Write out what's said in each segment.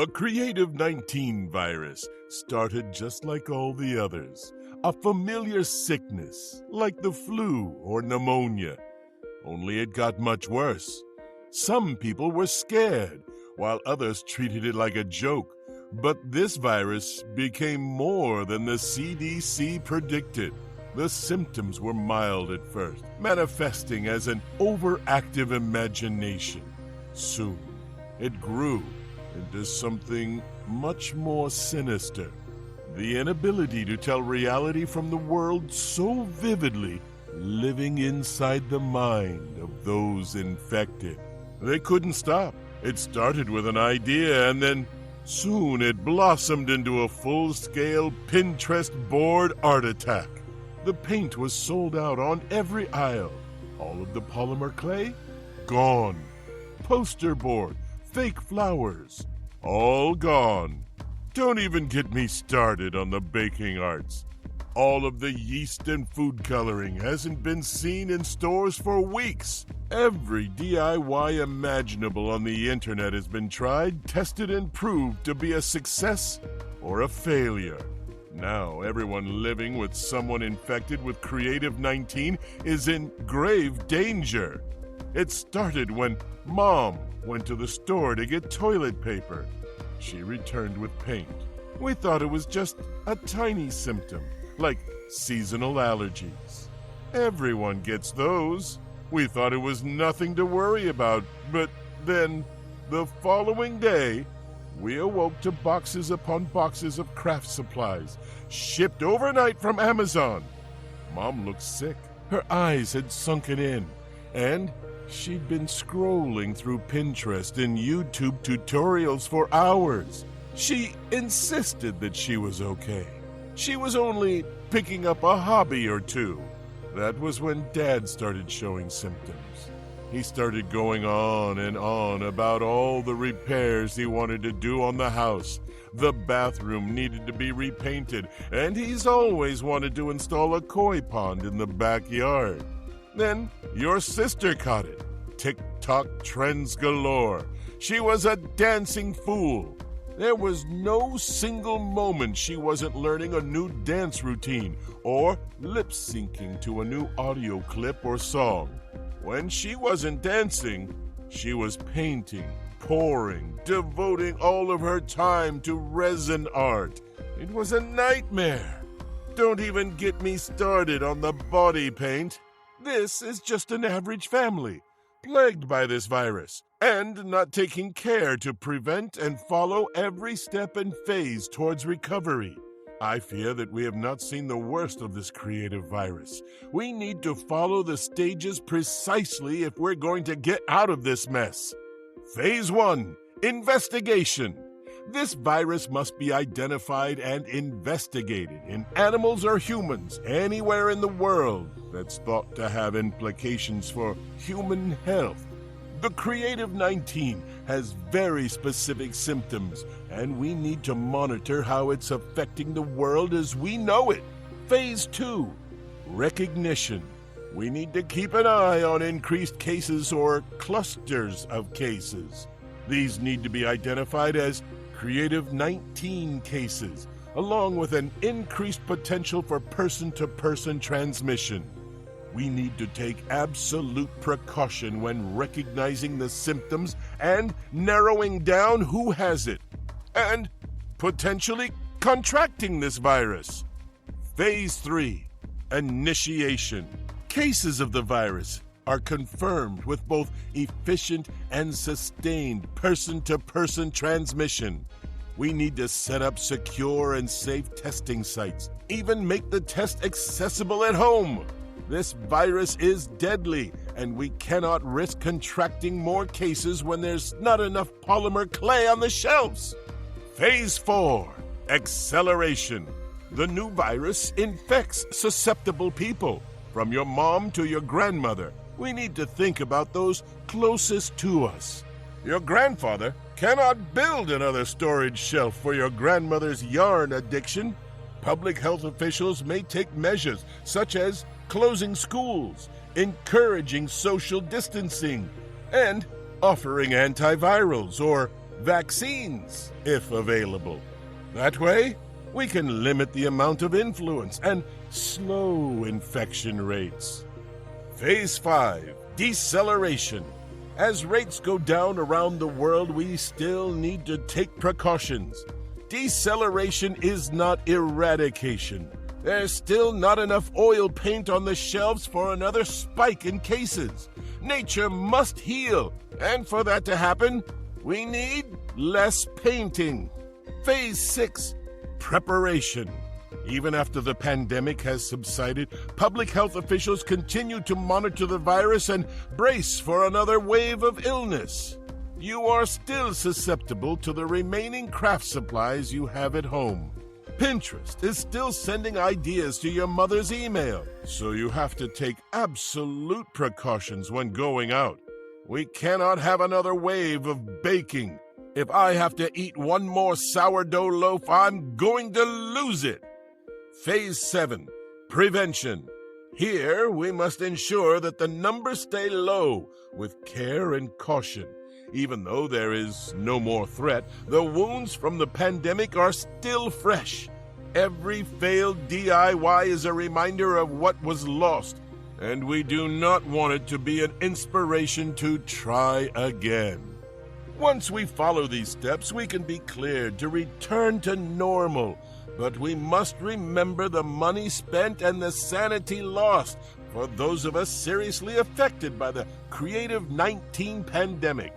The Cre8tive virus started just like all the others, a familiar sickness like the flu or pneumonia. Only it got much worse. Some people were scared, while others treated it like a joke. But this virus became more than the CDC predicted. The symptoms were mild at first, manifesting as an overactive imagination. Soon, it grew into something much more sinister. The inability to tell reality from the world so vividly, living inside the mind of those infected. They couldn't stop. It started with an idea, and then soon it blossomed into a full-scale Pinterest board art attack. The paint was sold out on every aisle. All of the polymer clay? Gone. Poster board, fake flowers, all gone. Don't even get me started on the baking arts. All of the yeast and food coloring hasn't been seen in stores for weeks. Every DIY imaginable on the internet has been tried, tested, and proved to be a success or a failure. Now everyone living with someone infected with Cre8tive is in grave danger. It started when Mom went to the store to get toilet paper. She returned with paint. We thought it was just a tiny symptom, like seasonal allergies. Everyone gets those. We thought it was nothing to worry about, but then, the following day, we awoke to boxes upon boxes of craft supplies, shipped overnight from Amazon. Mom looked sick. Her eyes had sunken in, and she'd been scrolling through Pinterest and YouTube tutorials for hours. She insisted that she was okay. She was only picking up a hobby or two. That was when Dad started showing symptoms. He started going on and on about all the repairs he wanted to do on the house. The bathroom needed to be repainted, and he's always wanted to install a koi pond in the backyard. Then your sister caught it. TikTok trends galore. She was a dancing fool. There was no single moment she wasn't learning a new dance routine or lip-syncing to a new audio clip or song. When she wasn't dancing, she was painting, pouring, devoting all of her time to resin art. It was a nightmare. Don't even get me started on the body paint. This is just an average family, plagued by this virus, and not taking care to prevent and follow every step and phase towards recovery. I fear that we have not seen the worst of this Cre8tive virus. We need to follow the stages precisely if we're going to get out of this mess. Phase 1, investigation. This virus must be identified and investigated in animals or humans anywhere in the world that's thought to have implications for human health. The Cre8tive has very specific symptoms, and we need to monitor how it's affecting the world as we know it. Phase 2, recognition. We need to keep an eye on increased cases or clusters of cases. These need to be identified as Cre8tive cases, along with an increased potential for person-to-person transmission. We need to take absolute precaution when recognizing the symptoms and narrowing down who has it, and potentially contracting this virus. Phase 3, initiation. Cases of the virus are confirmed with both efficient and sustained person-to-person transmission. We need to set up secure and safe testing sites, even make the test accessible at home. This virus is deadly, and we cannot risk contracting more cases when there's not enough polymer clay on the shelves. Phase 4, acceleration. The new virus infects susceptible people, from your mom to your grandmother. We need to think about those closest to us. Your grandfather cannot build another storage shelf for your grandmother's yarn addiction. Public health officials may take measures such as closing schools, encouraging social distancing, and offering antivirals or vaccines, if available. That way, we can limit the amount of influence and slow infection rates. Phase 5, deceleration. As rates go down around the world, we still need to take precautions. Deceleration is not eradication. There's still not enough oil paint on the shelves for another spike in cases. Nature must heal, and for that to happen, we need less painting. Phase 6, preparation. Even after the pandemic has subsided, public health officials continue to monitor the virus and brace for another wave of illness. You are still susceptible to the remaining craft supplies you have at home. Pinterest is still sending ideas to your mother's email, so you have to take absolute precautions when going out. We cannot have another wave of baking. If I have to eat one more sourdough loaf, I'm going to lose it. Phase 7, prevention. Here, we must ensure that the numbers stay low with care and caution. Even though there is no more threat, the wounds from the pandemic are still fresh. Every failed DIY is a reminder of what was lost, and we do not want it to be an inspiration to try again. Once we follow these steps, we can be cleared to return to normal. But we must remember the money spent and the sanity lost for those of us seriously affected by the Cre8tive pandemic.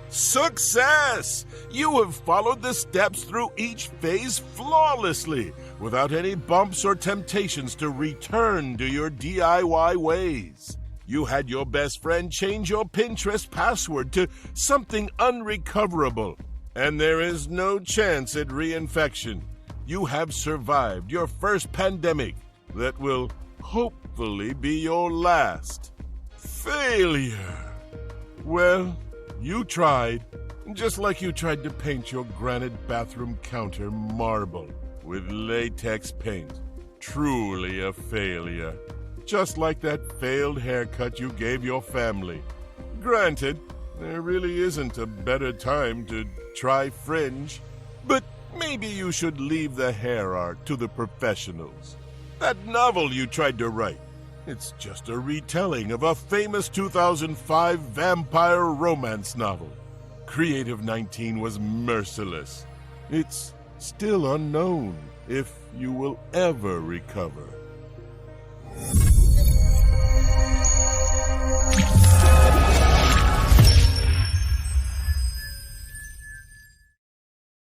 Success! You have followed the steps through each phase flawlessly, without any bumps or temptations to return to your DIY ways. You had your best friend change your Pinterest password to something unrecoverable, and there is no chance at reinfection. You have survived your first pandemic that will hopefully be your last. Failure. Well, you tried, just like you tried to paint your granite bathroom counter marble with latex paint. Truly a failure. Just like that failed haircut you gave your family. Granted, there really isn't a better time to try fringe, but maybe you should leave the hair art to the professionals. That novel you tried to write, it's just a retelling of a famous 2005 vampire romance novel. Cre8tive was merciless. It's still unknown if you will ever recover.